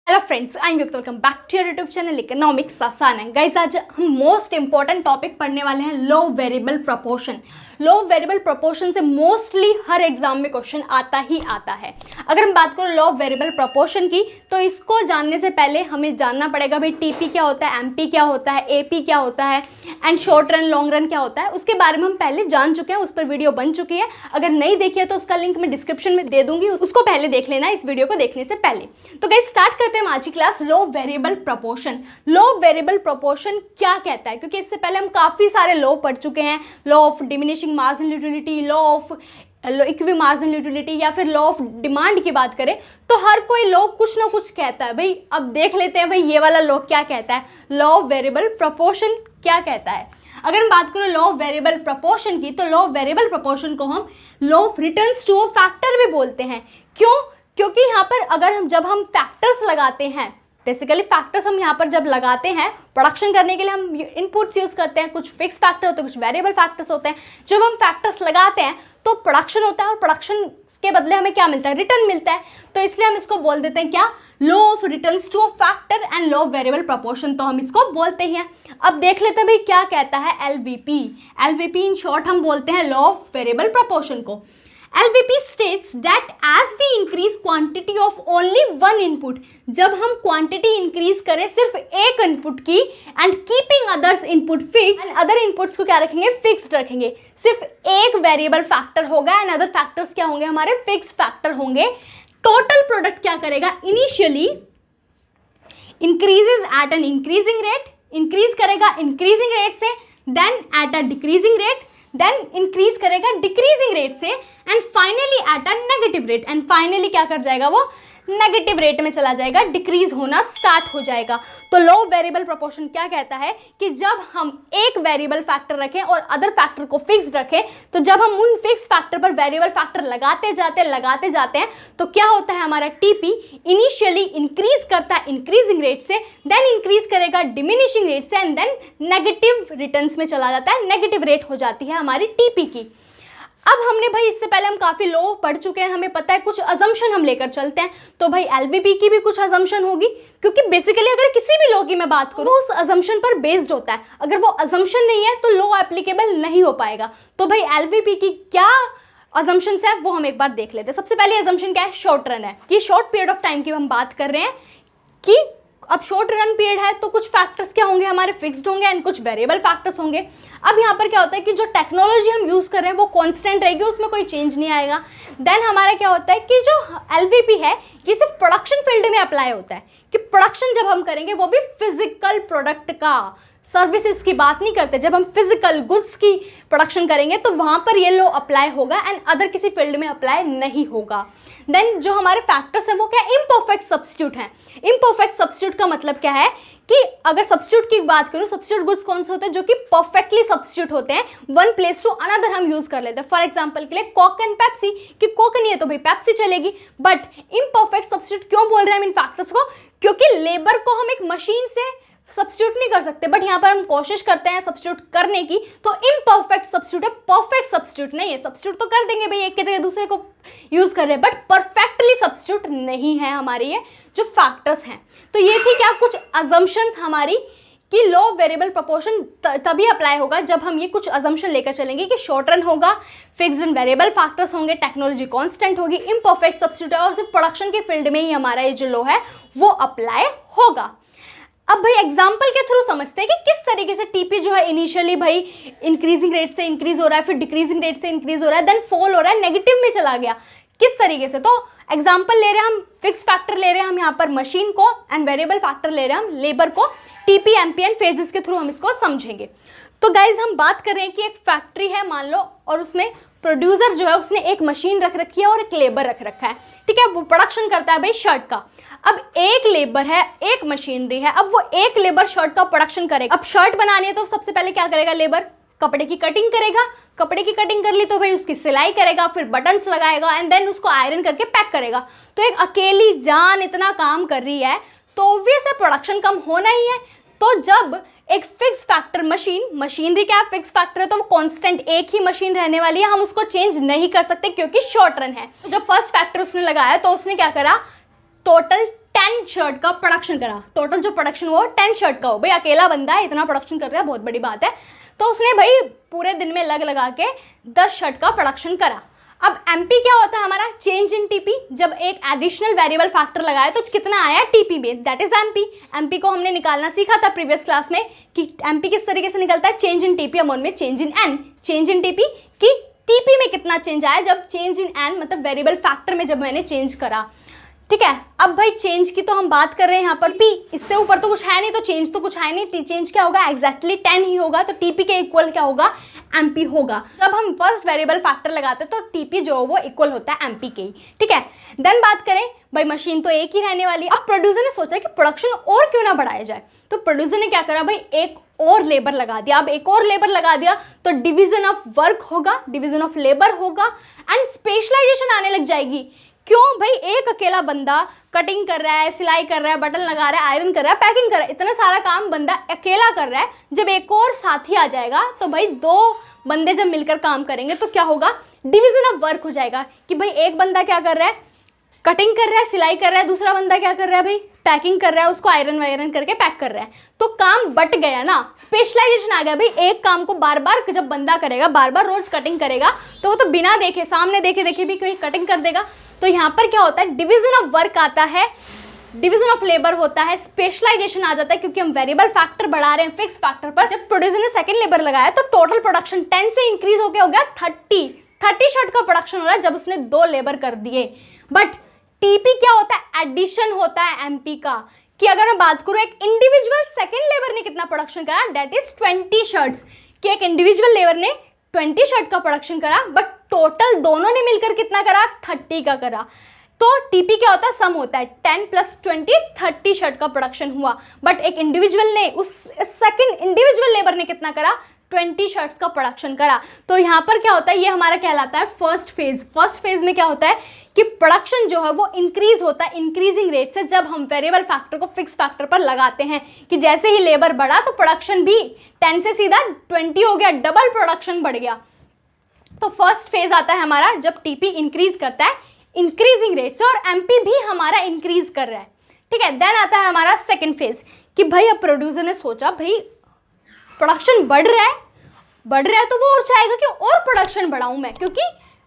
Hello friends, I am Yukt, welcome back to your YouTube channel economics आसान है। Guys, आज हम मोस्ट इंपॉर्टेंट टॉपिक पढ़ने वाले हैं, लो वेरिएबल प्रोपोर्शन। लो वेरिएबल प्रोपोर्शन से मोस्टली हर एग्जाम में क्वेश्चन आता ही आता है। अगर हम बात करें लो वेरिएबल प्रोपोर्शन की, तो इसको जानने से पहले हमें जानना पड़ेगा भाई टीपी क्या होता है, एमपी क्या होता है, एपी क्या होता है and short run long run क्या होता है। उसके बारे में हम पहले जान चुके हैं, उस पर वीडियो बन चुकी है। अगर नहीं देखी है तो उसका लिंक मैं डिस्क्रिप्शन में दे दूंगी, उसको पहले देख लेना इस वीडियो को देखने से पहले। तो गाइस, स्टार्ट करते हैं आज की क्लास। लो वेरिएबल प्रोपोर्शन। लो वेरिएबल प्रोपोर्शन क्या कहता है, क्योंकि इससे पहले हम काफी सारे लॉ पढ़ चुके हैं। Law of diminishing marginal utility, law of equi marginal utility, या फिर लॉ ऑफ डिमांड की बात करें तो हर कोई लॉ कुछ ना कुछ कहता है। भाई अब देख लेते हैं भाई ये वाला लॉ क्या कहता है, लॉ ऑफ वेरिएबल प्रोपोर्शन क्या कहता है। अगर हम बात करें लॉ ऑफ वेरिएबल प्रोपोर्शन की, तो लॉ ऑफ वेरिएबल प्रोपोर्शन को हम law of returns to a factor भी बोलते हैं। क्यों? क्योंकि यहाँ पर अगर हम जब हम फैक्टर्स लगाते हैं, बेसिकली फैक्टर्स हम यहाँ पर जब लगाते हैं प्रोडक्शन करने के लिए हम इनपुट्स यूज करते हैं। कुछ फिक्स फैक्टर होते हैं, कुछ वेरिएबल फैक्टर्स होते हैं। जब हम फैक्टर्स लगाते हैं तो प्रोडक्शन होता है, और प्रोडक्शन के बदले हमें क्या मिलता है, रिटर्न मिलता है। तो इसलिए हम इसको बोल देते हैं क्या, law of returns to a factor and law of variable proportion. तो हम इसको बोलते हैं। अब देख लेते हैं भाई क्या कहता है एलवीपी। एलवीपी इन शॉर्ट हम बोलते हैं लॉ ऑफ वेरिएबल प्रोपोर्शन को। LVP states that as we increase quantity of only one input, जब हम क्वांटिटी इंक्रीज करें सिर्फ एक इनपुट की, and keeping others input fix, other inputs को क्या रखेंगे, फिक्स्ड रखेंगे। सिर्फ एक वेरिएबल फैक्टर होगा एंड अदर फैक्टर्स क्या होंगे, हमारे फिक्स फैक्टर होंगे। टोटल प्रोडक्ट क्या करेगा, initially increases at an increasing rate, increase करेगा इंक्रीजिंग रेट से, then at a decreasing rate, then increase करेगा डिक्रीजिंग रेट से, and finally at a negative rate. And finally क्या कर जाएगा, वो नेगेटिव रेट में चला जाएगा, डिक्रीज होना स्टार्ट हो जाएगा। तो लो वेरिएबल प्रोपोर्शन क्या कहता है कि जब हम एक वेरिएबल फैक्टर रखें और अदर फैक्टर को फिक्स्ड रखें, तो जब हम उन फिक्स फैक्टर पर वेरिएबल फैक्टर लगाते जाते हैं तो क्या होता है, हमारा टीपी इनिशियली इंक्रीज करता है इंक्रीजिंग रेट से, देन इंक्रीज करेगा डिमिनिशिंग रेट से, एंड देन नेगेटिव रिटर्न्स में चला जाता है, नेगेटिव रेट हो जाती है हमारी टीपी की। अब हमने भाई इससे पहले हम काफ़ी लॉ पढ़ चुके हैं, हमें पता है कुछ अजम्पशन हम लेकर चलते हैं। तो भाई एलवीपी की भी कुछ अजम्पशन होगी, क्योंकि बेसिकली अगर किसी भी लॉ की मैं बात करूँ उस अजम्पशन पर बेस्ड होता है। अगर वो अजम्पशन नहीं है तो लॉ एप्लीकेबल नहीं हो पाएगा। तो भाई एलवीपी की क्या अजम्पशंस है वो हम एक बार देख लेते हैं। सबसे पहले अजम्पशन क्या है, शॉर्ट रन है, कि शॉर्ट पीरियड ऑफ टाइम की हम बात कर रहे हैं कि अब शॉर्ट रन पीरियड है तो कुछ फैक्टर्स क्या होंगे, हमारे फिक्स्ड होंगे एंड कुछ वेरिएबल फैक्टर्स होंगे। अब यहाँ पर क्या होता है कि जो टेक्नोलॉजी हम यूज़ कर रहे हैं वो कांस्टेंट रहेगी, उसमें कोई चेंज नहीं आएगा। देन हमारा क्या होता है कि जो एलवीपी है ये सिर्फ प्रोडक्शन फील्ड में अप्लाई होता है, कि प्रोडक्शन जब हम करेंगे वो भी फिजिकल प्रोडक्ट का, सर्विसेज की बात नहीं करते। जब हम फिजिकल गुड्स की प्रोडक्शन करेंगे तो वहाँ पर ये लॉ अप्लाई होगा एंड अदर किसी फील्ड में अप्लाई नहीं होगा। देन जो हमारे फैक्टर्स हैं वो क्या, इम्परफेक्ट सब्स्टिट्यूट हैं। इम्परफेक्ट सब्स्टिट्यूट का मतलब क्या है कि अगर सब्स्टिट्यूट की बात करूँ, सब्स्टिट्यूट गुड्स कौन से होते हैं, जो कि परफेक्टली सब्स्टिट्यूट होते हैं, वन प्लेस टू अनदर हम यूज कर लेते हैं। फॉर एग्जांपल के लिए कोक एंड पेप्सी, कि कोक नहीं है तो भाई पेप्सी चलेगी। बट इम्परफेक्ट सब्स्टिट्यूट क्यों बोल रहे हैं हम इन फैक्टर्स को, क्योंकि लेबर को हम एक मशीन से सब्स्टिट्यूट नहीं कर सकते, बट यहाँ पर हम कोशिश करते हैं सब्स्टिट्यूट करने की। तो इम्परफेक्ट सब्स्टिट्यूट है, परफेक्ट सब्स्टिट्यूट नहीं है। सब्स्टिट्यूट तो कर देंगे भाई, एक की जगह दूसरे को यूज कर रहे हैं, बट परफेक्टली सब्स्टिट्यूट नहीं है हमारे ये जो फैक्टर्स हैं। तो ये थी क्या, कुछ अजम्पशंस हमारी कि लॉ वेरिएबल प्रोपोर्शन तभी अप्लाई होगा जब हम ये कुछ अजम्पशन लेकर चलेंगे कि शॉर्ट रन होगा, फिक्स्ड एंड वेरिएबल फैक्टर्स होंगे, टेक्नोलॉजी कांस्टेंट होगी, इम्परफेक्ट सब्स्टिट्यूट है, और सिर्फ प्रोडक्शन के फील्ड में ही हमारा ये जो लॉ है वो अप्लाई होगा। अब भाई एग्जाम्पल के थ्रू समझते हैं कि किस तरीके से टीपी जो है इनिशियली भाई इंक्रीजिंग रेट से इंक्रीज हो रहा है, फिर डिक्रीजिंग रेट से इंक्रीज हो रहा है, देन फॉल हो रहा है, नेगेटिव में चला गया, किस तरीके से। तो एग्जाम्पल ले रहे हैं हम, फिक्स फैक्टर ले रहे हैं हम यहाँ पर मशीन को, एंड वेरिएबल फैक्टर ले रहे हैं हम लेबर को। टीपी एमपी एंड फेजेस के थ्रू हम इसको समझेंगे। तो गाइज हम बात कर रहे हैं कि एक फैक्ट्री है मान लो, और उसमें प्रोड्यूसर जो है उसने एक मशीन रख रखी है और एक लेबर रख रखा है, ठीक है। वो प्रोडक्शन करता है भाई शर्ट का। अब एक लेबर है, एक मशीनरी है, अब वो एक लेबर शर्ट का प्रोडक्शन करेगा। अब शर्ट बनानी है तो सबसे पहले क्या करेगा लेबर, कपड़े की कटिंग करेगा, कपड़े की कटिंग कर ली तो भाई उसकी सिलाई करेगा, फिर बटन्स लगाएगा, एंड देन उसको आयरन करके पैक करेगा। तो एक अकेली जान इतना काम कर रही है तो ऑब्वियस है प्रोडक्शन कम होना ही है। तो जब एक फिक्स फैक्टर मशीनरी क्या फिक्स फैक्टर है, तो वो कांस्टेंट एक ही मशीन रहने वाली है, हम उसको चेंज नहीं कर सकते क्योंकि शॉर्ट रन है। जब फर्स्ट फैक्टर उसने लगाया तो उसने क्या करा, टोटल 10 शर्ट का प्रोडक्शन करा। टोटल जो प्रोडक्शन हुआ 10 शर्ट का हो। भाई अकेला बंदा है, इतना प्रोडक्शन कर रहा है, बहुत बड़ी बात है। तो उसने भाई पूरे दिन में लगा के 10 शर्ट का प्रोडक्शन करा। अब एमपी क्या होता है हमारा, चेंज इन टीपी। जब एक एडिशनल वेरिएबल फैक्टर लगाया तो कितना आया टीपी में, दैट इज एमपी। एमपी को हमने निकालना सीखा था प्रीवियस क्लास में कि एमपी किस तरीके से निकलता है, चेंज इन टीपी अमोन में change in an. Change in TP कि टीपी में कितना चेंज आया जब चेंज इन एन मतलब वेरिएबल फैक्टर में जब मैंने चेंज करा। ठीक है, अब भाई चेंज की तो हम बात कर रहे हैं यहाँ पर पी, इससे ऊपर तो कुछ है नहीं, तो चेंज तो कुछ है नहीं। चेंज क्या होगा, एग्जैक्टली 10 ही होगा, तो टीपी के इक्वल क्या होगा, एमपी होगा। जब हम फर्स्ट वेरिएबल फैक्टर लगाते हैं तो टीपी जो है वो इक्वल होता है एमपी के ही। ठीक है, देन बात करें भाई मशीन तो एक ही रहने वाली है। अब प्रोड्यूसर ने सोचा कि प्रोडक्शन और क्यों ना बढ़ाया जाए, तो प्रोड्यूसर ने क्या करा भाई, एक और लेबर लगा दिया। अब एक और लेबर लगा दिया तो डिवीजन ऑफ वर्क होगा, डिवीजन ऑफ लेबर होगा एंड स्पेशलाइजेशन आने लग जाएगी। क्यों भाई, एक अकेला बंदा कटिंग कर रहा है, सिलाई कर रहा है, बटन लगा रहा है, आयरन कर रहा है, पैकिंग कर रहा है, इतना सारा काम बंदा अकेला कर रहा है। जब एक और साथी आ जाएगा तो भाई 2 बंदे जब मिलकर काम करेंगे तो क्या होगा, डिवीजन ऑफ वर्क हो जाएगा कि भाई एक बंदा क्या कर रहा है, कटिंग कर रहा है, सिलाई कर रहा है, दूसरा बंदा क्या कर रहा है भाई, पैकिंग कर रहा है, उसको आयरन वायरन करके पैक कर रहा है। तो काम बट गया ना, स्पेशलाइजेशन आ गया। भाई एक काम को बार बार जब बंदा करेगा, बार बार रोज कटिंग करेगा तो वो तो बिना देखे, सामने देखे देखे भी कोई कटिंग कर देगा। तो यहाँ पर क्या होता है, डिवीजन ऑफ वर्क आता है, डिवीजन ऑफ लेबर होता है, स्पेशलाइजेशन आ जाता है क्योंकि हम वेरिएबल फैक्टर बढ़ा रहे हैं फिक्स फैक्टर पर। जब प्रोड्यूसर ने सेकंड लेबर लगाया तो टोटल प्रोडक्शन 10 से इंक्रीज होकर हो गया 30 शर्ट का प्रोडक्शन हो रहा है जब उसने 2 लेबर कर दिए। बट टीपी क्या होता है, एडिशन होता है एमपी का। कि अगर मैं बात करूं एक इंडिविजुअल सेकंड लेबर ने कितना प्रोडक्शन करा, दैट इज 20 शर्ट्स। कि एक इंडिविजुअल लेबर ने 20 शर्ट का प्रोडक्शन करा बट टोटल दोनों ने मिलकर कितना करा, 30 का करा। तो टीपी क्या होता है, सम होता है 10 + 20 30 शर्ट का प्रोडक्शन हुआ। बट एक इंडिविजुअल ने, उस सेकंड इंडिविजुअल लेबर ने कितना करा, 20 शर्ट्स का प्रोडक्शन करा। तो यहाँ पर क्या होता है, ये हमारा कहलाता है फर्स्ट फेज। फर्स्ट फेज में क्या होता है कि प्रोडक्शन जो है वो इंक्रीज होता है इंक्रीजिंग रेट से, जब हम वेरिएबल फैक्टर को फिक्स फैक्टर पर लगाते हैं। कि जैसे ही लेबर बढ़ा तो प्रोडक्शन भी 10 से सीधा 20 हो गया, डबल प्रोडक्शन बढ़ गया। तो फर्स्ट फेज आता है हमारा जब टीपी इंक्रीज करता है इंक्रीजिंग रेट से और एमपी भी हमारा इंक्रीज कर रहा है। ठीक है, देन आता है हमारा सेकेंड फेज कि भाई अब प्रोड्यूसर ने सोचा भाई प्रोडक्शन बढ़ रहा है तो वो और चाहेगा कि और प्रोडक्शन बढ़ाऊं मैं, क्योंकि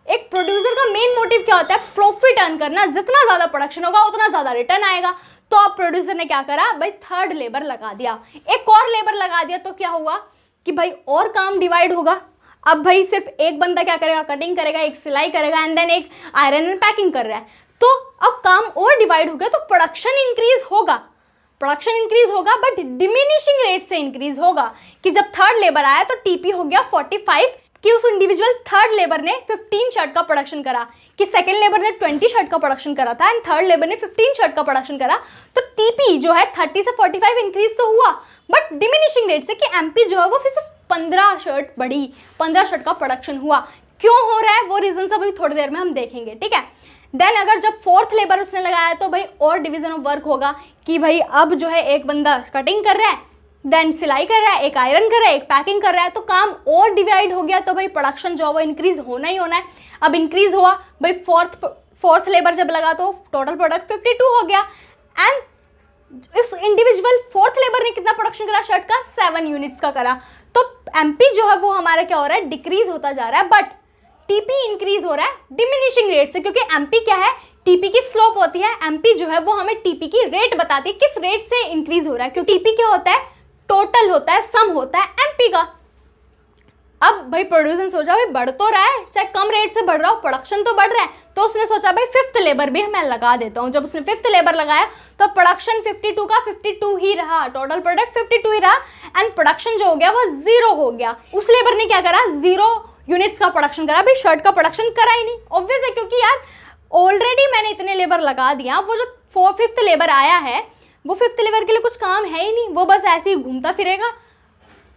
एक प्रोड्यूसर का मेन मोटिव क्या होता है, प्रॉफिट अर्न करना। जितना ज़्यादा प्रोडक्शन होगा उतना ज़्यादा रिटर्न आएगा। तो अब प्रोड्यूसर ने क्या करा भाई, थर्ड लेबर लगा दिया, एक और लेबर लगा दिया। तो क्या हुआ कि भाई और काम डिवाइड होगा। अब भाई सिर्फ एक बंदा क्या करेगा, कटिंग करेगा, एक सिलाई करेगा एंड देन एक आयरन एंड पैकिंग कर रहा है। तो अब काम और डिवाइड हो गया तो प्रोडक्शन इंक्रीज होगा बट डिमिनिशिंग रेट से इंक्रीज होगा। कि जब थर्ड लेबर आया तो टीपी हो गया 45 कि उस इंडिविजुअल थर्ड लेबर ने 15 शर्ट का प्रोडक्शन करा। कि सेकेंड लेबर ने 20 शर्ट का प्रोडक्शन करा था एंड थर्ड लेबर ने 15 शर्ट का प्रोडक्शन करा। तो टीपी जो है 30 से 45 इंक्रीज तो हुआ बट डिमिनिशिंग रेट से, कि एमपी जो है वो फिर से 15 शर्ट बढ़ी, 15 शर्ट का प्रोडक्शन हुआ। क्यों हो रहा है वो रीजन अभी थोड़ी देर में हम देखेंगे। ठीक है, देन अगर जब फोर्थ लेबर उसने लगाया तो भाई और डिवीजन ऑफ वर्क होगा कि भाई अब जो है एक बंदा कटिंग कर रहा है, देन सिलाई कर रहा है, एक आयरन कर रहा है, एक पैकिंग कर रहा है। तो काम और डिवाइड हो गया तो भाई प्रोडक्शन जो है वो इंक्रीज होना ही होना है। अब इंक्रीज हुआ भाई, फोर्थ लेबर जब लगा तो टोटल प्रोडक्ट 52 हो गया एंड इस इंडिविजुअल फोर्थ लेबर ने कितना प्रोडक्शन करा शर्ट का, 7 यूनिट्स का करा। तो एमपी जो है वो हमारा क्या हो रहा है, डिक्रीज होता जा रहा है बट टीपी इंक्रीज हो रहा है डिमिनिशिंग रेट से। क्योंकि एमपी क्या है, टीपी की स्लोप होती है, एमपी जो है वो हमें टीपी की रेट बताती है किस रेट से इंक्रीज हो रहा है। क्योंकि टीपी क्या होता है, टोटल होता है, सम होता है एमपी का। अब भाई प्रोड्यूसर ने सोचा भाई बढ़ तो रहा है, चाहे कम रेट से बढ़ रहा हो, प्रोडक्शन तो बढ़ रहा है। तो उसने सोचा भाई फिफ्थ लेबर भी मैं लगा देता हूँ। जब उसने फिफ्थ लेबर लगाया तो प्रोडक्शन 52 का 52 ही रहा, टोटल प्रोडक्ट 52 ही रहा एंड प्रोडक्शन जो हो गया वो 0 हो गया। उस लेबर ने क्या करा, 0 यूनिट्स का प्रोडक्शन करा। भाई शर्ट का प्रोडक्शन करा ही नहीं, ऑब्वियस है, क्योंकि यार ऑलरेडी मैंने इतने लेबर लगा दिया। वो जो फिफ्थ लेबर आया है वो फिफ्थ लेबर के लिए कुछ काम है ही नहीं, वो बस ऐसे ही घूमता फिरेगा।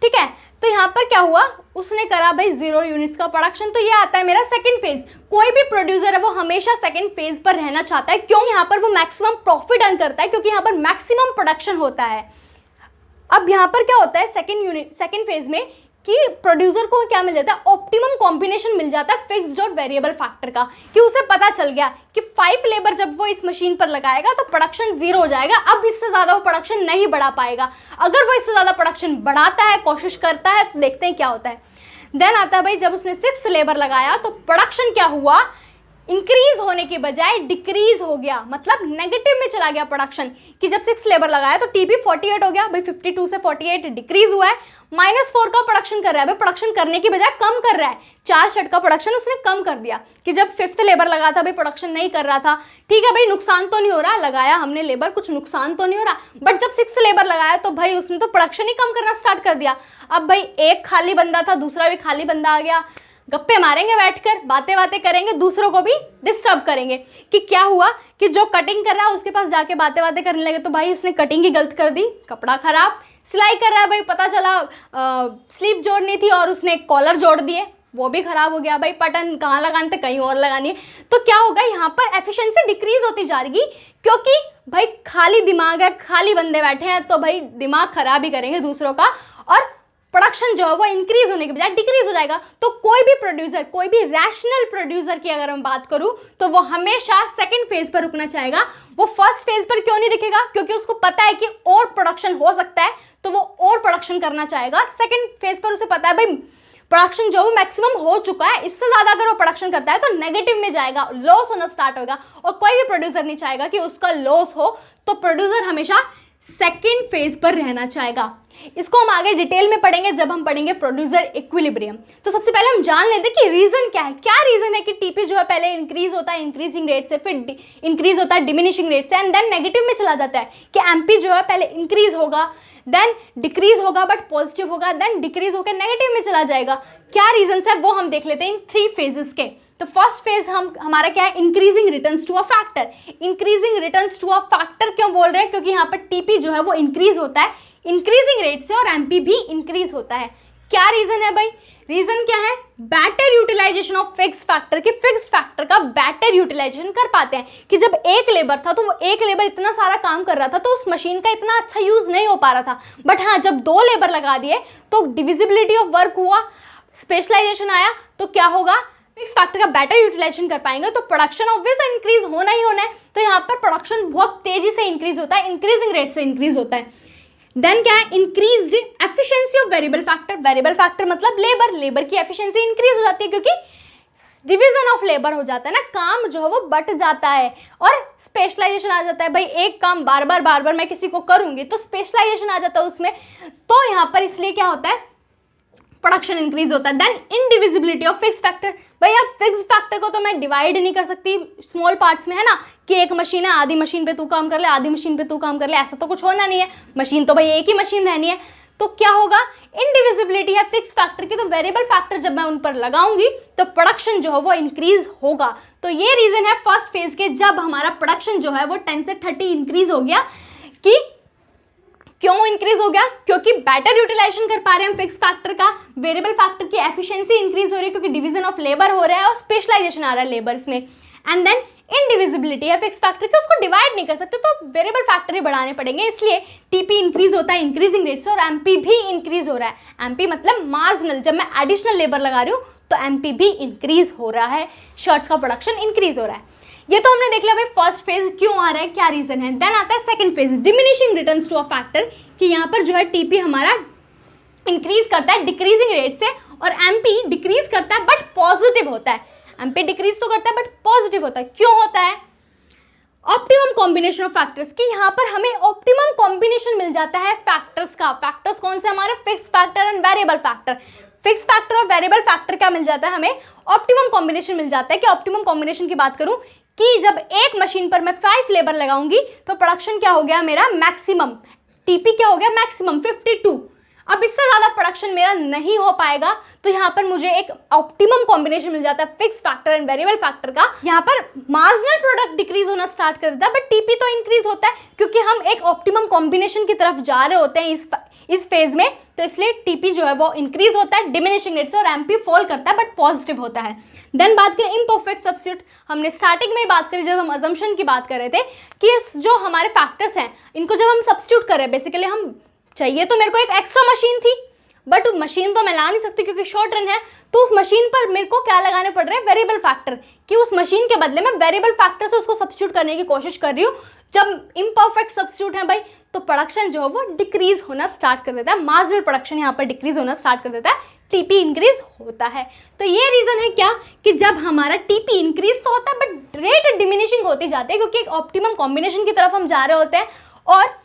ठीक है, तो यहाँ पर क्या हुआ, उसने करा भाई 0 यूनिट्स का प्रोडक्शन। तो ये आता है मेरा सेकंड फेज। कोई भी प्रोड्यूसर है वो हमेशा सेकंड फेज पर रहना चाहता है। क्यों, यहाँ पर वो मैक्सिमम प्रॉफिट अर्न करता है क्योंकि यहाँ पर मैक्सिमम प्रोडक्शन होता है। अब यहाँ पर क्या होता है सेकंड फेज में कि प्रोड्यूसर को क्या मिल जाता है, ऑप्टिमम कॉम्बिनेशन मिल जाता है फिक्स्ड और वेरिएबल फैक्टर का, कि उसे पता चल गया कि 5 लेबर जब वो इस मशीन पर लगाएगा तो प्रोडक्शन 0 हो जाएगा, अब इससे ज़्यादा वो प्रोडक्शन नहीं बढ़ा पाएगा। अगर वो इससे ज़्यादा प्रोडक्शन बढ़ाता है, कोशिश करता है, तो देखते हैं क्या होता है। देन आता है भाई, जब उसने 6 लेबर लगाया तो प्रोडक्शन क्या हुआ, इंक्रीज होने के बजाय डिक्रीज हो गया, मतलब नेगेटिव में चला गया प्रोडक्शन, कि जब 6 लेबर लगाया तो टीपी 48 हो गया भाई, 52 से 48 डिक्रीज हुआ है, -4 का प्रोडक्शन कर रहा है भाई, प्रोडक्शन करने की बजाय कम कर रहा है, 4 शट का प्रोडक्शन उसने कम कर दिया, कि जब 5th लेबर लगा था भाई प्रोडक्शन नहीं कर रहा था, ठीक है भाई नुकसान तो नहीं हो रहा, लगाया हमने लेबर, कुछ नुकसान तो नहीं हो रहा, बट जब 6th लेबर लगाया तो भाई उसने तो प्रोडक्शन ही कम करना स्टार्ट कर दिया। अब भाई एक खाली बंदा था, दूसरा भी खाली बंदा आ गया, गप्पे मारेंगे बैठकर, बातें बातें करेंगे, दूसरों को भी डिस्टर्ब करेंगे, कि क्या हुआ कि जो कटिंग कर रहा है उसके पास जाके बातें बातें करने लगे, तो भाई उसने कटिंग ही गलत कर दी, कपड़ा खराब, सिलाई कर रहा है भाई, पता चला स्लीव जोड़नी थी और उसने कॉलर जोड़ दिए, वो भी खराब हो गया भाई, बटन कहाँ लगाने थे, कहीं और लगानी है, तो क्या होगा यहाँ पर एफिशिएंसी डिक्रीज होती जा रही, क्योंकि भाई खाली दिमाग है, खाली बंदे बैठे हैं, तो भाई दिमाग खराब ही करेंगे दूसरों का, और प्रोडक्शन जो है वो इंक्रीज होने के बजाय डिक्रीज हो जाएगा। तो कोई भी प्रोड्यूसर, कोई भी रैशनल प्रोड्यूसर की अगर मैं बात करूं तो वो हमेशा सेकंड फेज पर रुकना चाहेगा, वो फर्स्ट फेज पर क्यों नहीं रुकेगा, क्योंकि उसको पता है कि और प्रोडक्शन हो सकता है, तो वो और प्रोडक्शन करना चाहेगा। सेकंड फेज पर उसे पता है भाई प्रोडक्शन जो है वो मैक्सिमम हो चुका है, इससे ज़्यादा अगर वो प्रोडक्शन करता है तो नेगेटिव में जाएगा, लॉस होना स्टार्ट होगा, और कोई भी प्रोड्यूसर नहीं चाहेगा कि उसका लॉस हो, तो प्रोड्यूसर हमेशा सेकेंड फेज पर रहना चाहेगा। इसको हम आगे डिटेल में पढ़ेंगे जब हम पढ़ेंगे प्रोड्यूसर इक्विलिब्रियम। तो सबसे पहले हम जान लेते हैं कि रीजन क्या है, क्या रीजन है कि टीपी जो है पहले इंक्रीज होता है इंक्रीजिंग रेट से, फिर इंक्रीज होता है डिमिनिशिंग रेट से, एंड देन नेगेटिव में चला जाता है, कि एमपी जो है पहले इंक्रीज होगा, देन डिक्रीज होगा बट पॉजिटिव होगा, देन डिक्रीज होकर नेगेटिव में चला जाएगा। क्या रीजन है वो हम देख लेते हैं इन 3 फेजेस के। तो फर्स्ट फेज हमारा क्या है, increasing returns to a factor. Increasing returns to a factor क्यों बोल रहे हैं, क्योंकि यहाँ पर टीपी जो है वो इंक्रीज होता है इंक्रीजिंग रेट से, और एमपी भी इंक्रीज होता है। क्या रीजन है भाई, रीजन क्या है, better utilisation of fix factor, कि फिक्स फैक्टर का बेटर यूटिलाइजेशन कर पाते हैं, कि जब एक लेबर था तो वो एक लेबर इतना सारा काम कर रहा था तो उस मशीन का इतना अच्छा यूज नहीं हो पा रहा था, बट हाँ जब 2 लेबर लगा दिए तो डिविजिबिलिटी ऑफ वर्क हुआ, स्पेशलाइजेशन आया, तो क्या होगा, फिक्स फैक्टर का बेटर यूटिलाइजेशन कर पाएंगे, तो प्रोडक्शन ऑब्वियसली इंक्रीज होना ही होना है। तो यहाँ पर प्रोडक्शन बहुत तेजी से इंक्रीज होता है, इंक्रीजिंग रेट से इंक्रीज होता है। देन क्या है, increased efficiency of variable factor. Variable factor मतलब लेबर, लेबर की एफिशिएंसी इंक्रीज हो जाती है, क्योंकि डिवीजन ऑफ लेबर हो जाता है ना, काम जो है वो बट जाता है, और स्पेशलाइजेशन आ जाता है। भाई एक काम बार बार मैं किसी को करूंगी तो स्पेशलाइजेशन आ जाता है उसमें, तो यहाँ पर इसलिए क्या होता है, प्रोडक्शन इंक्रीज होता है। Then indivisibility of fix factor, भाई अब फिक्स फैक्टर को तो मैं डिवाइड नहीं कर सकती स्मॉल पार्ट्स में, है ना, कि एक मशीन है, आधी मशीन पे तू काम कर ले, आधी मशीन पे तू काम कर ले, ऐसा तो कुछ होना नहीं है, मशीन तो भाई एक ही मशीन रहनी है। तो क्या होगा, इनडिविजिबिलिटी है फिक्स फैक्टर की, तो वेरिएबल फैक्टर जब मैं उन पर लगाऊंगी तो प्रोडक्शन जो है वो इंक्रीज होगा। तो ये रीजन है फर्स्ट फेज के, जब हमारा प्रोडक्शन जो है वो 10 से 30 इंक्रीज हो गया। कि क्यों इंक्रीज हो गया, क्योंकि बेटर यूटिलाइजेशन कर पा रहे हैं हम फिक्स फैक्टर का, वेरिएबल फैक्टर की एफिशिएंसी इंक्रीज हो रही है क्योंकि डिवीजन ऑफ लेबर हो रहा है और स्पेशलाइजेशन आ रहा है लेबर्स में। एंड देन इनडिविजिबिलिटी है फिक्स फैक्टर की, उसको डिवाइड नहीं कर सकते तो वेरिएबल फैक्टर ही बढ़ाने पड़ेंगे, इसलिए टीपी इंक्रीज होता है इंक्रीजिंग रेट से, और एमपी भी इंक्रीज हो रहा है। एमपी मतलब मार्जिनल, जब मैं एडिशनल लेबर लगा रही हूँ तो एमपी भी इंक्रीज हो रहा है, शर्ट्स का प्रोडक्शन इंक्रीज हो रहा है। ये तो हमने देख लिया भाई फर्स्ट फेज क्यों आ रहा है, क्या रीजन है। देन आता है second phase, diminishing returns to a factor, कि यहाँ पर जो है टीपी हमारा इंक्रीज करता है डिक्रीजिंग रेट से, और एमपी डिक्रीज करता है बट पॉजिटिव होता है। एमपी डिक्रीज तो करता है बट पॉजिटिव होता है, क्यों होता है, ऑप्टिमम कॉम्बिनेशन ऑफ फैक्टर्स, की यहाँ पर हमें ऑप्टिमम कॉम्बिनेशन मिल जाता है फैक्टर्स का। फैक्टर्स कौन से, हमारे fix factor and variable factor. Fix factor और वेरिएबल फैक्टर क्या मिल जाता है, हमें ऑप्टिमम कॉम्बिनेशन मिल जाता है। कि ऑप्टिमम कॉम्बिनेशन की बात करूं कि जब एक मशीन पर मैं 5 लेबर लगाऊंगी तो प्रोडक्शन क्या हो गया मेरा मैक्सिमम, टीपी क्या हो गया मैक्सिमम 52। अब इससे ज़्यादा प्रोडक्शन मेरा नहीं हो पाएगा, तो यहाँ पर मुझे एक ऑप्टिमम कॉम्बिनेशन मिल जाता है fix factor and variable factor का। यहाँ पर मार्जिनल प्रोडक्ट डिक्रीज होना स्टार्ट कर देता है बट टीपी तो इंक्रीज होता है, क्योंकि हम एक ऑप्टिमम कॉम्बिनेशन की तरफ जा रहे होते हैं इस फेज में, तो इसलिए टीपी जो है वो इंक्रीज होता है डिमिनिशिंग रेट से, और एमपी फॉल करता है बट पॉजिटिव होता है। देन बात करें इम्परफेक्ट सब्स्टिट्यूट, हमने स्टार्टिंग में ही बात करी जब हम अजम्पशन की बात कर रहे थे कि जो हमारे फैक्टर्स हैं इनको जब हम सब्स्टिट्यूट कर रहे हैं, बेसिकली हम चाहिए तो मेरे को एक एक्स्ट्रा मशीन थी, बट मशीन तो मैं ला नहीं सकती क्योंकि शॉर्ट रन है, तो उस मशीन पर मेरे को क्या लगाने पड़ रहे हैं, वेरिएबल फैक्टर, कि उस मशीन के बदले में वेरिएबल फैक्टर से उसको सब्स्टिट्यूट करने की कोशिश कर रही हूँ। जब इम्परफेक्ट सब्स्टिट्यूट है भाई, तो प्रोडक्शन जो है वो डिक्रीज होना स्टार्ट कर देता है, मार्जिनल प्रोडक्शन यहाँ पर डिक्रीज होना स्टार्ट कर देता है, टीपी इंक्रीज होता है। तो ये रीजन है क्या कि जब हमारा टीपी इंक्रीज तो होता है बट रेट डिमिनिशिंग होती जाती है, क्योंकि एक ऑप्टिमम कॉम्बिनेशन की तरफ हम जा रहे होते हैं और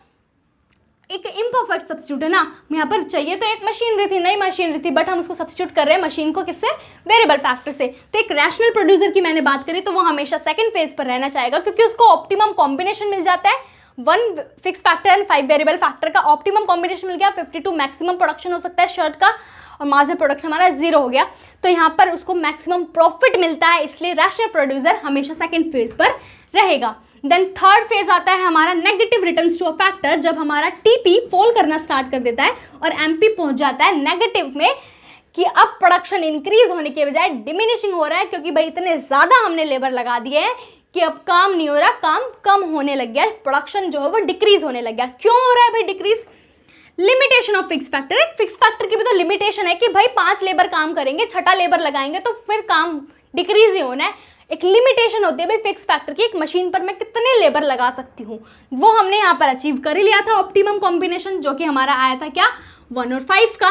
एक इम्परफेक्ट सब्स्टिट्यूट है ना, यहाँ पर चाहिए तो एक मशीनरी थी, नई मशीनरी थी, बट हम उसको सब्स्टिट्यूट कर रहे हैं मशीन को किससे, वेरिएबल फैक्टर से। तो एक रैशनल प्रोड्यूसर की मैंने बात करी तो वो हमेशा सेकंड फेज पर रहना चाहेगा, क्योंकि उसको ऑप्टिमम कॉम्बिनेशन मिल जाता है, 1 fix factor and 5 variable factor का ऑप्टिमम कॉम्बिनेशन मिल गया, 52 मैक्सिमम प्रोडक्शन हो सकता है शर्ट का, और मार्जिनल प्रोडक्शन हमारा 0 हो गया, तो यहाँ पर उसको मैक्सिमम प्रॉफिट मिलता है, इसलिए रैशनल प्रोड्यूसर हमेशा सेकंड फेज पर रहेगा। देन थर्ड फेज आता है हमारा negative returns to a factor, जब हमारा टीपी फॉल करना स्टार्ट कर देता है और एमपी पहुंच जाता है नेगेटिव में, कि अब प्रोडक्शन इंक्रीज होने के बजाय डिमिनिशिंग हो रहा है, क्योंकि भाई इतने ज़्यादा हमने लेबर लगा दिए हैं कि अब काम नहीं हो रहा, काम कम होने लग गया, प्रोडक्शन जो है वो डिक्रीज होने लग गया। क्यों हो रहा है भाई decrease? Limitation of fix factor. एक फिक्स फैक्टर की भी तो लिमिटेशन है कि भाई 5 लेबर काम करेंगे, 6ठा लेबर लगाएंगे तो फिर काम डिक्रीज ही होना है। एक लिमिटेशन होती है भाई फिक्स फैक्टर की, एक मशीन पर मैं कितने लेबर लगा सकती हूँ, वो हमने यहाँ पर अचीव कर ही लिया था ऑप्टिमम कॉम्बिनेशन, जो कि हमारा आया था क्या, 1 और 5 का।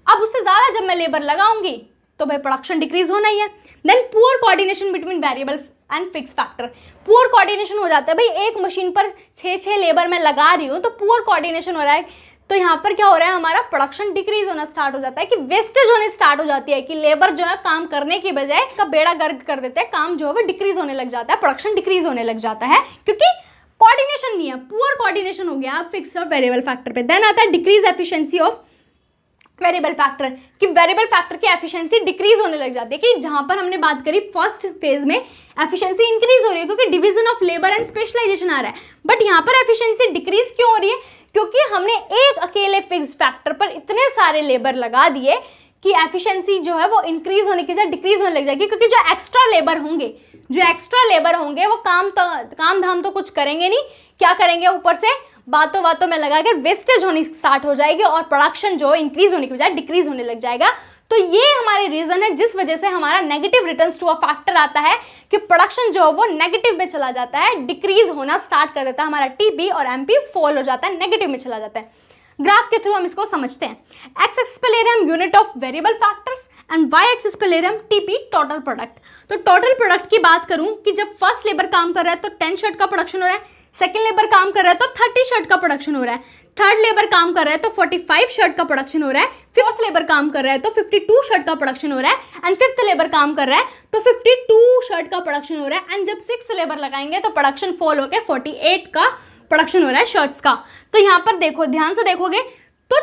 अब उससे ज़्यादा जब मैं लेबर लगाऊंगी तो भाई प्रोडक्शन डिक्रीज होना ही है। Then poor coordination between variable and fix factor. Poor coordination हो जाता है भाई, एक मशीन पर 6 लेबर मैं लगा रही हूँ तो पुअर कोऑर्डिनेशन हो रहा है, तो यहाँ पर क्या हो रहा है, हमारा प्रोडक्शन डिक्रीज होना स्टार्ट हो जाता है, कि वेस्टेज होने स्टार्ट हो जाती है, कि लेबर जो है काम करने की बजाय का बेड़ा गर्क कर देते हैं, काम जो है वो डिक्रीज होने लग जाता है, प्रोडक्शन डिक्रीज होने लग जाता है, क्योंकि कोऑर्डिनेशन नहीं है, पुअर कोऑर्डिनेशन हो गया फिक्स्ड और वेरिएबल फैक्टर पे। देन आता है decrease efficiency of variable factor, कि वेरिएबल फैक्टर की एफिशिएंसी डिक्रीज होने लग जाती है, कि जहां पर हमने बात करी फर्स्ट फेज में एफिशिएंसी इंक्रीज हो रही है क्योंकि division of labour and specialisation आ रहा है, बट यहाँ पर एफिशिएंसी डिक्रीज क्यों हो रही है, क्योंकि हमने एक अकेले फिक्स फैक्टर पर इतने सारे लेबर लगा दिए कि एफिशिएंसी जो है वो इंक्रीज होने की जगह डिक्रीज होने लग जाएगी, क्योंकि जो एक्स्ट्रा लेबर होंगे वो काम धाम तो कुछ करेंगे नहीं, क्या करेंगे, ऊपर से बातों में लगा कर वेस्टेज होनी स्टार्ट हो जाएगी और प्रोडक्शन जो इंक्रीज होने की बजाय डिक्रीज होने लग जाएगा। तो ये हमारे रीजन है जिस वजह से हमारा negative returns to a factor आता है, कि प्रोडक्शन जो है वो नेगेटिव में चला जाता है, डिक्रीज होना स्टार्ट कर देता है, हमारा टीपी और एमपी फॉल हो जाता है, नेगेटिव में चला जाता है। ग्राफ के थ्रू हम इसको समझते हैं। एक्स एक्सिस पे ले रहे हैं हम unit of variable factors and y axis पे ले रहे हैं हम टीपी टोटल प्रोडक्ट। तो टोटल प्रोडक्ट की बात करूं कि जब फर्स्ट लेबर काम कर रहा है तो 10 शर्ट का प्रोडक्शन हो रहा है, सेकेंड लेबर काम कर रहा है तो 30 शर्ट का प्रोडक्शन हो रहा है, थर्ड लेबर काम कर रहा है तो 45 शर्ट का प्रोडक्शन हो रहा है, फोर्थ लेबर काम कर रहा है तो 52 शर्ट का प्रोडक्शन हो रहा है, एंड फिफ्थ लेबर काम कर रहा है तो 52 शर्ट का प्रोडक्शन हो रहा है, एंड जब सिक्स्थ लेबर लगाएंगे तो प्रोडक्शन फॉल होकर 48 का प्रोडक्शन हो रहा है शर्ट्स का। तो यहाँ पर देखो, ध्यान से देखोगे तो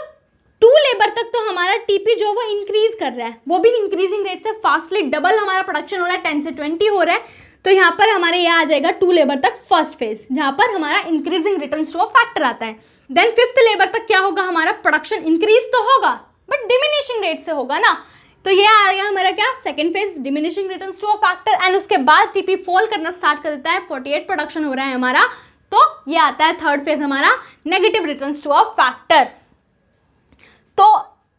2 लेबर तक तो हमारा टीपी जो वो इंक्रीज कर रहा है, वो भी इंक्रीजिंग रेट से फास्टली, डबल हमारा प्रोडक्शन हो रहा है, 10 से 20 हो रहा है। तो यहाँ पर हमारे यहाँ आ जाएगा 2 लेबर तक फर्स्ट फेज, जहाँ पर हमारा increasing returns to a factor आता है। देन फिफ्थ लेबर तक क्या होगा, हमारा प्रोडक्शन इंक्रीज तो होगा बट डिमिनिशिंग रेट से होगा ना, तो ये आ गया हमारा क्या, second phase, diminishing returns to a factor. And उसके बाद टीपी फॉल करना स्टार्ट कर देता है, 48 प्रोडक्शन हो रहा है हमारा, तो ये आता है थर्ड फेज हमारा, negative returns to a factor. तो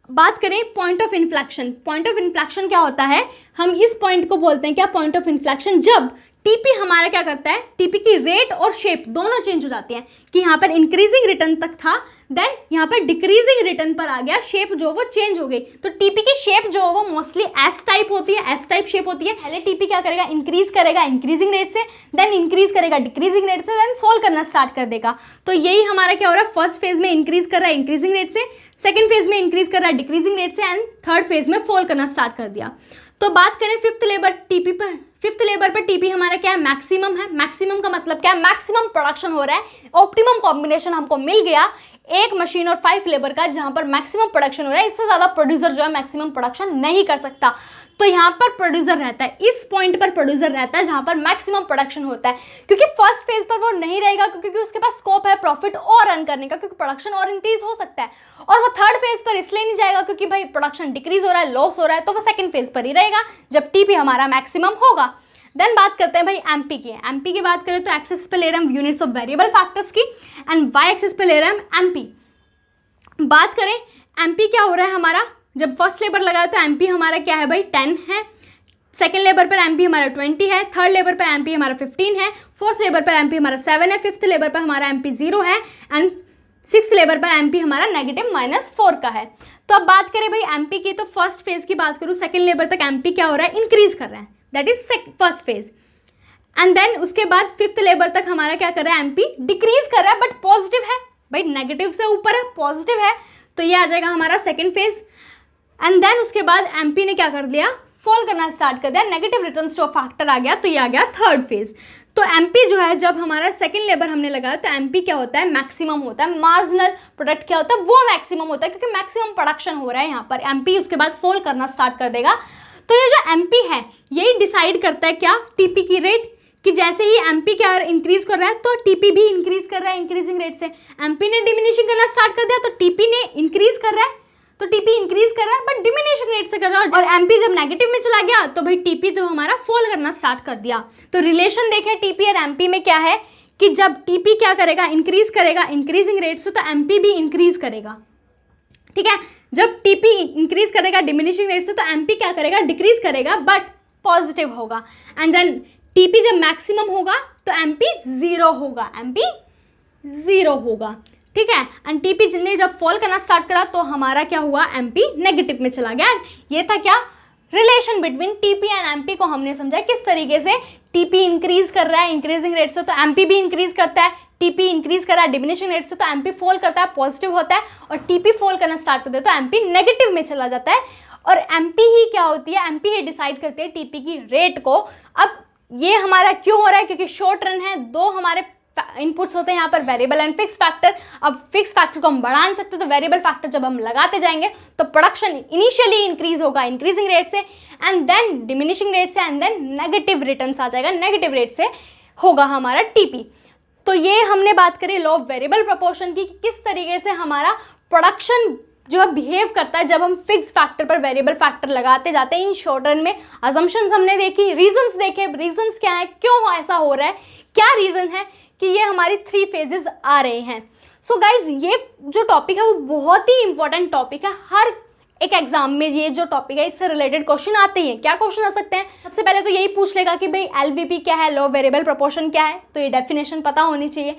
बात करें point of inflection. Point of inflection क्या होता है, हम इस पॉइंट को बोलते हैं क्या, पॉइंट ऑफ इन्फ्लेक्शन, जब टीपी हमारा क्या करता है, टीपी की रेट और शेप दोनों चेंज हो जाती है, कि यहाँ पर इंक्रीजिंग रिटर्न तक था, देन यहाँ पर डिक्रीजिंग रिटर्न पर आ गया, शेप जो वो चेंज हो गई। तो टीपी की शेप जो वो मोस्टली एस टाइप होती है, एस टाइप शेप होती है। पहले टीपी क्या करेगा, इंक्रीज करेगा इंक्रीजिंग रेट से, देन इंक्रीज करेगा डिक्रीजिंग रेट से, देन फॉल करना स्टार्ट कर देगा। तो यही हमारा क्या हो रहा है, फर्स्ट फेज में इंक्रीज कर रहा है इंक्रीजिंग रेट से, सेकंड फेज में इंक्रीज कर रहा है डिक्रीजिंग रेट से, एंड थर्ड फेज में फॉल करना स्टार्ट कर दिया। तो बात करें फिफ्थ लेबर टीपी पर, फिफ्थ लेबर पर टीपी हमारा क्या है, मैक्सिमम है। मैक्सिमम का मतलब क्या है, मैक्सिमम प्रोडक्शन हो रहा है, ऑप्टिमम कॉम्बिनेशन हमको मिल गया एक मशीन और 5 लेबर का, जहां पर मैक्सिमम प्रोडक्शन हो रहा है। इससे ज्यादा प्रोड्यूसर जो है मैक्सिमम प्रोडक्शन नहीं कर सकता, तो यहाँ पर प्रोड्यूसर रहता है, इस पॉइंट पर प्रोड्यूसर रहता है जहां पर मैक्सिमम प्रोडक्शन होता है, क्योंकि फर्स्ट फेज पर वो नहीं रहेगा, क्योंकि उसके पास स्कोप है प्रॉफिट और अर्न करने का, क्योंकि प्रोडक्शन और इंक्रीज हो सकता है। और वो थर्ड फेज पर इसलिए नहीं जाएगा क्योंकि भाई प्रोडक्शन डिक्रीज हो रहा है, लॉस हो रहा है, तो वो सेकंड फेज पर ही रहेगा जब टीपी हमारा मैक्सिमम होगा। देन बात करते हैं भाई एमपी की। एमपी की बात करें तो एक्सिस पे ले रहे हैं हम यूनिट्स ऑफ वेरिएबल फैक्टर्स की, एंड वाई एक्सिस पे ले रहे हैं हम एमपी। बात करें एमपी क्या हो रहा है हमारा, जब फर्स्ट लेबर लगाया तो एमपी हमारा क्या है भाई 10 है, सेकेंड लेबर पर एमपी हमारा 20 है, थर्ड लेबर पर एमपी हमारा 15 है, फोर्थ लेबर पर एमपी हमारा 7 है, फिफ्थ लेबर पर हमारा एमपी 0 है एंड सिक्स लेबर पर एमपी हमारा -4 का है। तो अब बात करें भाई एमपी की, तो फर्स्ट फेज की बात करूँ, सेकेंड लेबर तक एमपी क्या हो रहा है, इंक्रीज कर रहा है, that is first phase. And then उसके बाद फिफ्थ लेबर तक हमारा क्या कर रहा है, एमपी डिक्रीज कर रहा है बट पॉजिटिव है भाई, नेगेटिव से ऊपर है पॉजिटिव है, तो ये आ जाएगा हमारा सेकेंड फेज। एंड देन उसके बाद एमपी ने क्या कर दिया, फॉल करना स्टार्ट कर दिया, नेगेटिव रिटर्न्स टू फैक्टर आ गया, तो ये आ गया थर्ड फेज। तो एमपी जो है जब हमारा सेकेंड लेबर हमने लगाया तो एमपी क्या होता है, मैक्सिमम होता है, मार्जिनल प्रोडक्ट क्या होता है वो मैक्सिमम होता है, क्योंकि मैक्सिमम प्रोडक्शन हो रहा है यहाँ पर, एमपी उसके बाद फॉल करना स्टार्ट कर देगा। तो ये जो एमपी है यही डिसाइड करता है क्या, टीपी की रेट, कि जैसे ही एमपी क्या इंक्रीज कर रहा है तो टीपी भी इंक्रीज कर रहा है इंक्रीजिंग रेट से, एमपी ने डिमिनिशिंग करना स्टार्ट कर दिया तो टीपी ने इंक्रीज कर रहा है, तो टीपी इंक्रीज कर रहा है बट डिमिनिशिंग रेट से कर रहा है, और एमपी जब नेगेटिव में चला गया तो भाई टीपी तो हमारा फॉल करना स्टार्ट कर दिया। तो रिलेशन देखें टीपी और एमपी में क्या है कि जब टीपी क्या करेगा, इंक्रीज करेगा इंक्रीजिंग रेट से, तो एमपी भी इंक्रीज करेगा, ठीक है। जब टीपी इंक्रीज करेगा डिमिनिशिंग रेट से तो एमपी क्या करेगा, डिक्रीज करेगा बट पॉजिटिव होगा। एंड देन टीपी जब मैक्सिमम होगा तो एमपी 0 होगा, एमपी 0 होगा, ठीक है। एंड टीपी जिसने जब फॉल करना स्टार्ट करा तो हमारा क्या हुआ, एमपी नेगेटिव में चला गया। ये था क्या, relation between TP and MP को हमने समझा किस तरीके से टीपी इंक्रीज कर रहा है इंक्रीजिंग रेट से तो एमपी भी इंक्रीज करता है, टीपी इंक्रीज कर रहा है डिमिनिशिंग रेट से तो एमपी फॉल करता है पॉजिटिव होता है, और टीपी फॉल करना स्टार्ट करता है तो एमपी नेगेटिव में चला जाता है। और एमपी ही क्या होती है, एमपी ही डिसाइड करती है टीपी की रेट को। अब ये हमारा क्यों हो रहा है, क्योंकि शॉर्ट रन है, दो हमारे इनपुट्स होते हैं यहाँ पर, वेरिएबल एंड फिक्स फैक्टर। अब फिक्स फैक्टर को हम बढ़ा नहीं सकते, तो वेरिएबल फैक्टर जब हम लगाते जाएंगे तो प्रोडक्शन इनिशियली इंक्रीज होगा इंक्रीजिंग रेट से एंड देन डिमिनिशिंग रेट से एंड देन नेगेटिव रिटर्न्स आ जाएगा, नेगेटिव रेट से होगा हमारा टीपी। तो ये हमने बात करी लॉ ऑफ वेरिएबल प्रोपोर्शन की, कि किस तरीके से हमारा प्रोडक्शन जो है बिहेव करता है जब हम फिक्स फैक्टर पर वेरिएबल फैक्टर लगाते जाते हैं। इन शॉर्ट रन में अजम्पशंस हमने देखी, रीजंस देखे, रीजंस क्या है, क्यों ऐसा हो रहा है, क्या रीजन है कि ये हमारी 3 फेजेस आ रहे हैं। सो गाइज ये जो टॉपिक है वो बहुत ही इंपॉर्टेंट टॉपिक है, हर एक एग्जाम में ये जो टॉपिक है इससे रिलेटेड क्वेश्चन आते हैं। क्या क्वेश्चन आ सकते हैं, सबसे पहले तो यही पूछ लेगा कि भाई एलवीपी क्या है, लॉ ऑफ वेरिएबल प्रोपोर्शन क्या है, तो ये डेफिनेशन पता होनी चाहिए।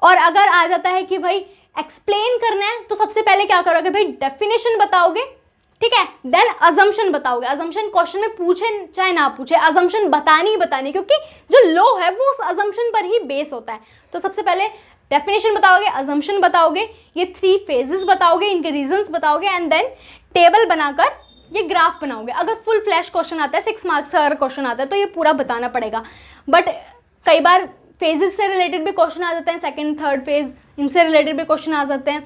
और अगर आ जाता है कि भाई एक्सप्लेन करना है तो सबसे पहले क्या करोगे भाई, डेफिनेशन बताओगे, ठीक है, देन अजम्पशन बताओगे। अजम्पशन क्वेश्चन में पूछे चाहे ना पूछे, अजम्पशन बतानी ही बतानी, क्योंकि जो लॉ है वो उस अजम्पशन पर ही बेस होता है। तो सबसे पहले डेफिनेशन बताओगे, अजम्पशन बताओगे, ये 3 फेजेस बताओगे, इनके रीजंस बताओगे एंड देन टेबल बनाकर ये ग्राफ बनाओगे। अगर फुल फ्लैश क्वेश्चन आता है, 6 मार्क्स का अगर क्वेश्चन आता है तो ये पूरा बताना पड़ेगा। बट कई बार फेजेस से रिलेटेड भी क्वेश्चन आ जाते हैं, सेकेंड थर्ड फेज इनसे रिलेटेड भी क्वेश्चन आ जाते हैं।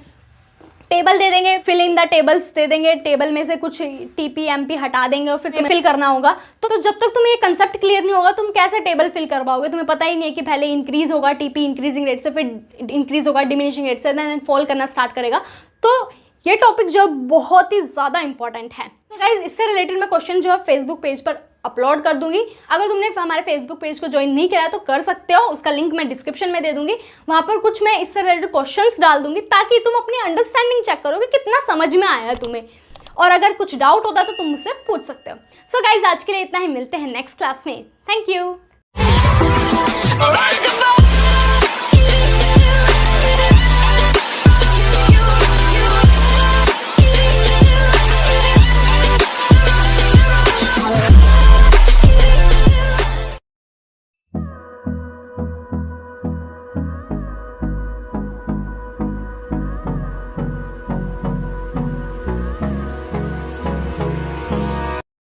टेबल दे देंगे, फिल इन द टेबल्स दे देंगे, टेबल में से कुछ टीपी एमपी हटा देंगे और फिर तुम्हें फिल करना होगा। तो जब तक तुम्हें ये कंसेप्ट क्लियर नहीं होगा तुम कैसे टेबल फिल करवाओगे, तुम्हें पता ही नहीं है कि पहले इंक्रीज होगा टीपी इंक्रीजिंग रेट से, फिर इंक्रीज होगा डिमिनिशिंग रेट से, देन फॉल करना स्टार्ट करेगा। तो ये टॉपिक जो बहुत ही ज़्यादा इंपॉर्टेंट है। तो गाइज इससे रिलेटेड मैं क्वेश्चन जो है फेसबुक पेज पर अपलोड कर दूंगी। अगर तुमने हमारे फेसबुक पेज को ज्वाइन नहीं किया तो कर सकते हो, उसका लिंक मैं डिस्क्रिप्शन में दे दूंगी। वहाँ पर कुछ मैं इससे रिलेटेड क्वेश्चंस डाल दूंगी ताकि तुम अपनी अंडरस्टैंडिंग चेक करो कि कितना समझ में आया तुम्हें, और अगर कुछ डाउट होता है तो तुम मुझसे पूछ सकते हो। सो गाइज आज के लिए इतना ही, मिलते हैं नेक्स्ट क्लास में। Thank you.